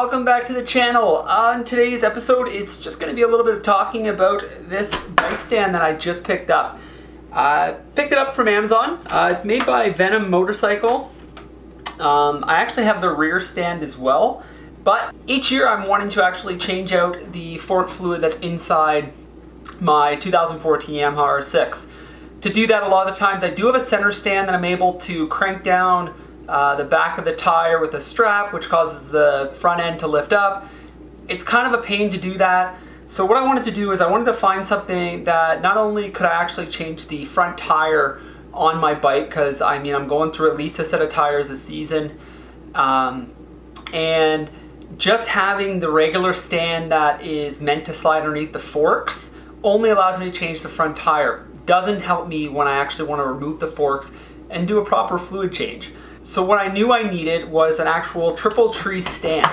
welcome back to the channel. On today's episode, it's just going to be a little bit of talking about this bike stand that I just picked up. I picked it up from Amazon. It's made by Venom motorcycle. I actually have the rear stand as well, but each year I'm wanting to actually change out the fork fluid that's inside my 2014 Yamaha R6. To do that, a lot of the times I do have a center stand that I'm able to crank down the back of the tire with a strap, which causes the front end to lift up. It's kind of a pain to do that. So what I wanted to do is I wanted to find something that not only could I actually change the front tire on my bike, because I mean I'm going through at least a set of tires a season, and just having the regular stand that is meant to slide underneath the forks only allows me to change the front tire. Doesn't help me when I actually want to remove the forks and do a proper fluid change. So what I knew I needed was an actual triple tree stand.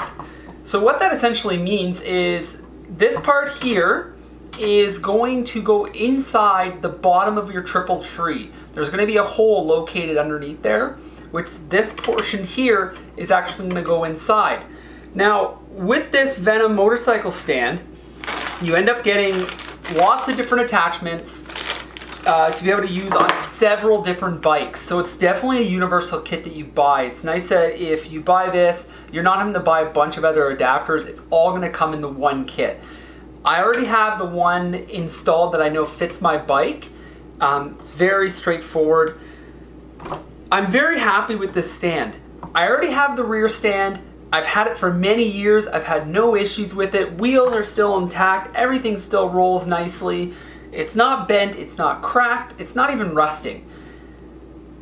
So what that essentially means is this part here is going to go inside the bottom of your triple tree. There's going to be a hole located underneath there, which this portion here is actually going to go inside. Now with this Venom motorcycle stand, you end up getting lots of different attachments to be able to use on several different bikes. So it's definitely a universal kit that you buy. It's nice that if you buy this, you're not having to buy a bunch of other adapters. It's all going to come in the one kit. I already have the one installed that I know fits my bike. It's very straightforward. I'm very happy with this stand. I already have the rear stand. I've had it for many years. I've had no issues with it. Wheels are still intact. Everything still rolls nicely. It's not bent, it's not cracked, it's not even rusting.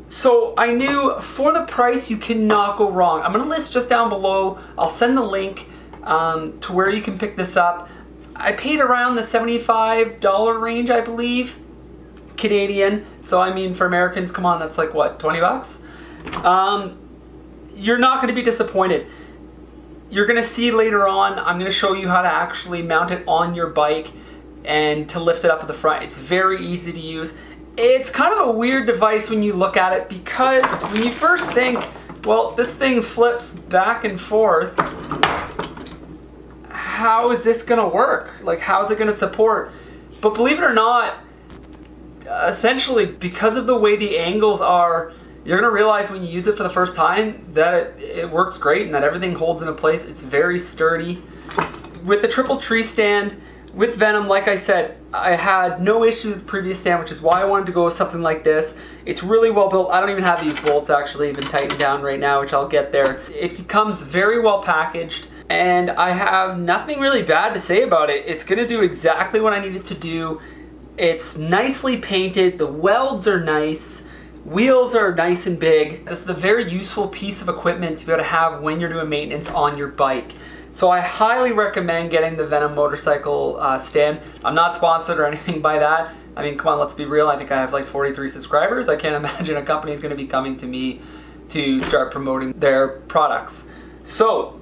So I knew for the price you cannot go wrong. I'm going to list just down below. I'll send the link to where you can pick this up. I paid around the $75 range, I believe, Canadian. So I mean, for Americans, come on, that's like what, 20 bucks? You're not going to be disappointed. You're going to see later on, I'm going to show you how to actually mount it on your bike and to lift it up at the front. It's very easy to use. It's kind of a weird device when you look at it, because when you first think, well, this thing flips back and forth, how is this gonna work? Like, how is it gonna support? But believe it or not, essentially because of the way the angles are, you're gonna realize when you use it for the first time that it works great and that everything holds into place. It's very sturdy. With the triple tree stand, with Venom, like I said, I had no issues with the previous stand, which is why I wanted to go with something like this. It's really well built. I don't even have these bolts actually even tightened down right now, which I'll get there. It becomes very well packaged, and I have nothing really bad to say about it. It's going to do exactly what I need it to do. It's nicely painted. The welds are nice. Wheels are nice and big. This is a very useful piece of equipment to be able to have when you're doing maintenance on your bike. So I highly recommend getting the Venom motorcycle stand. I'm not sponsored or anything by that. I mean, come on, let's be real. I think I have like 43 subscribers. I can't imagine a company is going to be coming to me to start promoting their products. So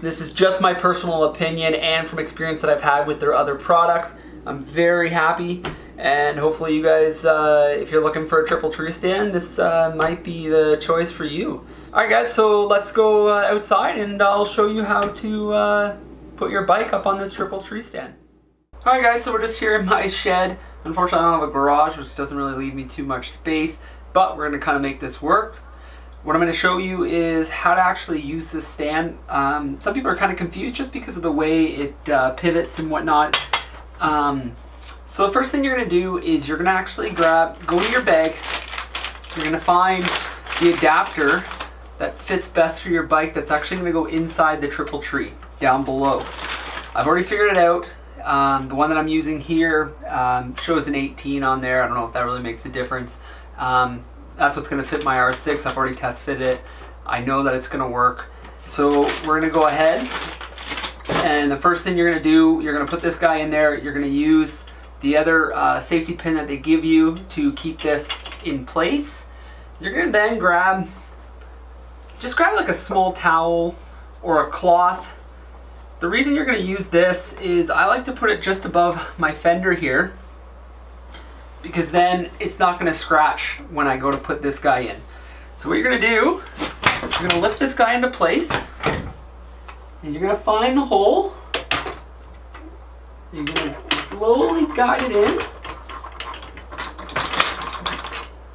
this is just my personal opinion and from experience that I've had with their other products. I'm very happy, and hopefully you guys, if you're looking for a triple tree stand, this might be the choice for you. Alright guys, so let's go outside and I'll show you how to put your bike up on this triple tree stand. Alright guys, so we're just here in my shed. Unfortunately I don't have a garage, which doesn't really leave me too much space, but we're going to kind of make this work. What I'm going to show you is how to actually use this stand. Some people are kind of confused just because of the way it pivots and whatnot. So the first thing you're going to do is you're going to actually go to your bag. You're going to find the adapter that fits best for your bike that's actually going to go inside the triple tree down below. I've already figured it out. The one that I'm using here shows an 18 on there. I don't know if that really makes a difference. That's what's going to fit my R6. I've already test fitted it. I know that it's going to work. So we're going to go ahead, and the first thing you're going to do, you're going to put this guy in there. You're going to use the other safety pin that they give you to keep this in place. You're going to then just grab like a small towel or a cloth. The reason you're going to use this is I like to put it just above my fender here, because then it's not going to scratch when I go to put this guy in. So what you're going to do, you're going to lift this guy into place. And you're gonna find the hole. You're gonna slowly guide it in.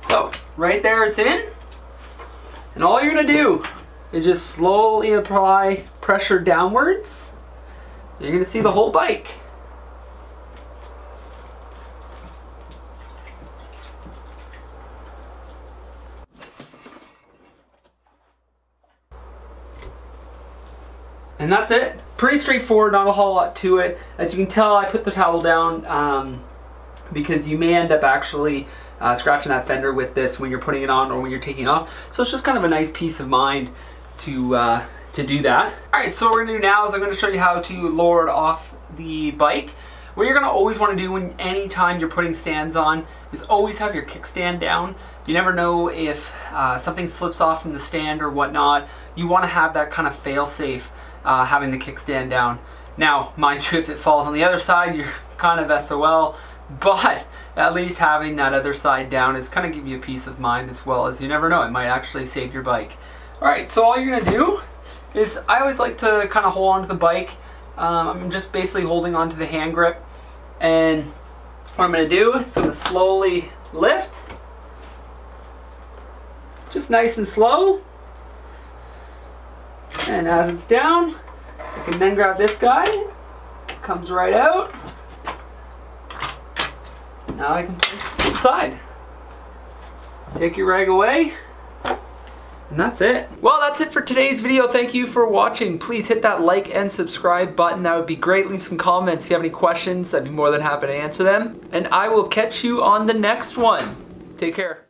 So, right there it's in. And all you're gonna do is just slowly apply pressure downwards. You're gonna see the whole bike. And that's it. Pretty straightforward, not a whole lot to it. As you can tell, I put the towel down because you may end up actually scratching that fender with this when you're putting it on or when you're taking it off. So it's just kind of a nice peace of mind to do that. Alright, so what we're going to do now is I'm going to show you how to lower it off the bike. What you're going to always want to do anytime you're putting stands on is always have your kickstand down. You never know if something slips off from the stand or whatnot. You want to have that kind of fail-safe having the kickstand down. Now, mind you, if it falls on the other side, you're kind of SOL, but at least having that other side down is kind of give you a peace of mind, as well as you never know, it might actually save your bike. Alright, so all you're going to do is, I always like to kind of hold onto the bike. I'm just basically holding onto the hand grip, and what I'm going to do is I'm going to slowly lift, just nice and slow. And as it's down, I can then grab this guy. It comes right out. Now I can place it inside. Take your rag away. And that's it. Well, that's it for today's video. Thank you for watching. Please hit that like and subscribe button. That would be great. Leave some comments if you have any questions. I'd be more than happy to answer them. And I will catch you on the next one. Take care.